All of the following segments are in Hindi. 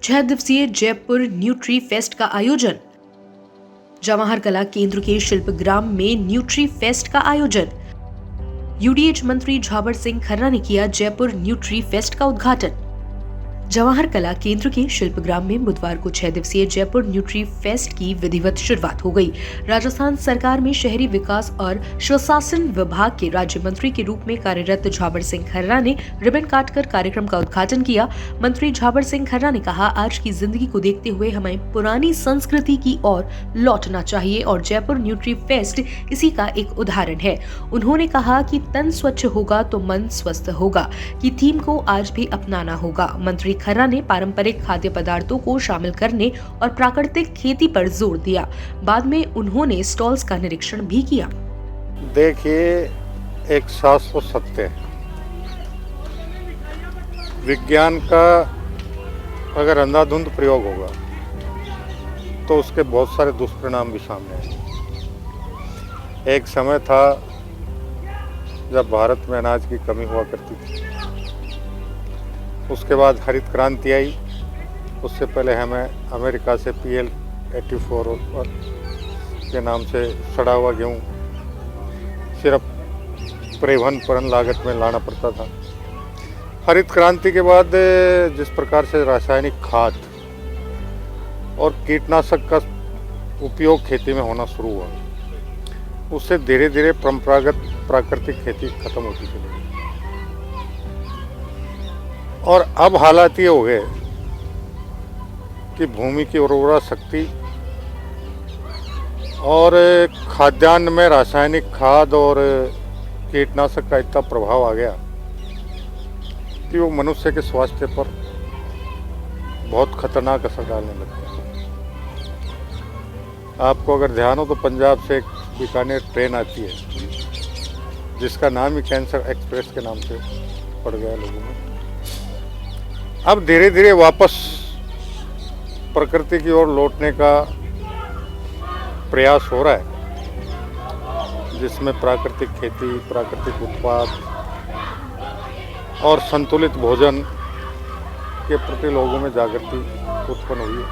6 दिवसीय जयपुर न्यूट्री फेस्ट का आयोजन। जवाहर कला केंद्र के शिल्पग्राम में न्यूट्री फेस्ट का आयोजन। यूडीएच मंत्री झाबर सिंह खर्रा ने किया जयपुर न्यूट्री फेस्ट का उद्घाटन। जवाहर कला केंद्र के शिल्पग्राम में बुधवार को 6 दिवसीय जयपुर न्यूट्री फेस्ट की विधिवत शुरुआत हो गई। राजस्थान सरकार में शहरी विकास और स्वशासन विभाग के राज्य मंत्री के रूप में कार्यरत झाबर सिंह खर्रा ने रिबन काटकर कार्यक्रम का उद्घाटन किया। मंत्री झाबर सिंह खर्रा ने कहा, आज की जिंदगी को देखते हुए हमें पुरानी संस्कृति की ओर लौटना चाहिए और जयपुर न्यूट्री फेस्ट इसी का एक उदाहरण है। उन्होंने कहा कि तन स्वच्छ होगा तो मन स्वस्थ होगा की थीम को आज भी अपनाना होगा। मंत्री खर्रा ने पारंपरिक खाद्य पदार्थों को शामिल करने और प्राकृतिक खेती पर जोर दिया। बाद में उन्होंने स्टॉल्स का निरीक्षण भी किया। देखिए, एक शाश्वत सत्य है, विज्ञान का अगर अंधाधुंध प्रयोग होगा तो उसके बहुत सारे दुष्परिणाम भी सामने आए। एक समय था जब भारत में अनाज की कमी हुआ करती थी, उसके बाद हरित क्रांति आई। उससे पहले हमें अमेरिका से PL 84 के नाम से सड़ा हुआ गेहूँ सिर्फ परिवहन लागत में लाना पड़ता था। हरित क्रांति के बाद जिस प्रकार से रासायनिक खाद और कीटनाशक का उपयोग खेती में होना शुरू हुआ, उससे धीरे धीरे परंपरागत प्राकृतिक खेती खत्म होती चली गई। और अब हालात ये हो गए कि भूमि की उर्वरा शक्ति और खाद्यान्न में रासायनिक खाद और कीटनाशक का इतना प्रभाव आ गया कि वो मनुष्य के स्वास्थ्य पर बहुत खतरनाक असर डालने लगता है। आपको अगर ध्यान हो तो पंजाब से एक बीकानेर ट्रेन आती है जिसका नाम ही कैंसर एक्सप्रेस के नाम से पड़ गया लोगों में। अब धीरे धीरे वापस प्रकृति की ओर लौटने का प्रयास हो रहा है, जिसमें प्राकृतिक खेती, प्राकृतिक उत्पाद और संतुलित भोजन के प्रति लोगों में जागृति उत्पन्न हुई है।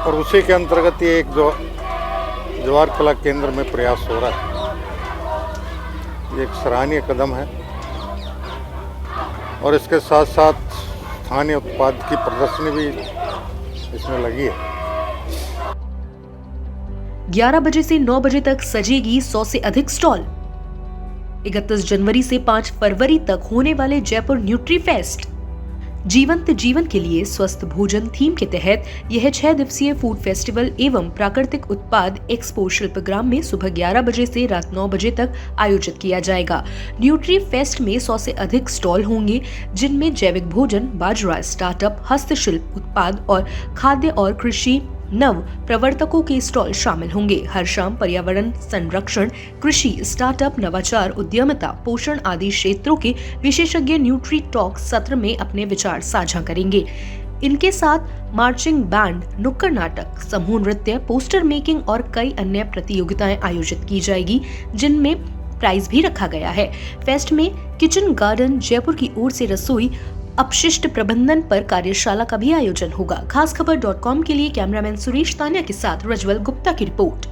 और उसी के अंतर्गत ये एक जो जवाहर कला केंद्र में प्रयास हो रहा है, ये एक सराहनीय कदम है। और इसके साथ साथ स्थानीय उत्पाद की प्रदर्शनी भी इसमें लगी है। 11 बजे से 9 बजे तक सजेगी 100 से अधिक स्टॉल। 31 जनवरी से 5 फरवरी तक होने वाले जयपुर न्यूट्री फेस्ट जीवंत जीवन के लिए स्वस्थ भोजन थीम के तहत यह 6 दिवसीय फूड फेस्टिवल एवं प्राकृतिक उत्पाद एक्सपो शिल्पग्राम में सुबह 11 बजे से रात 9 बजे तक आयोजित किया जाएगा। न्यूट्री फेस्ट में 100 से अधिक स्टॉल होंगे, जिनमें जैविक भोजन, बाजरा, स्टार्टअप, हस्तशिल्प उत्पाद और खाद्य और कृषि नव प्रवर्तकों के स्टॉल शामिल होंगे। हर शाम पर्यावरण संरक्षण, कृषि, स्टार्टअप, नवाचार, उद्यमिता, पोषण आदि क्षेत्रों के विशेषज्ञ न्यूट्री टॉक सत्र में अपने विचार साझा करेंगे। इनके साथ मार्चिंग बैंड, नुक्कड़ नाटक, समूह नृत्य, पोस्टर मेकिंग और कई अन्य प्रतियोगिताएं आयोजित की जाएगी, जिनमें प्राइज भी रखा गया है। फेस्ट में किचन गार्डन जयपुर की ओर से रसोई अपशिष्ट प्रबंधन पर कार्यशाला का भी आयोजन होगा। खासखबर.com के लिए कैमरामैन सुरेश तानिया के साथ रजवल गुप्ता की रिपोर्ट।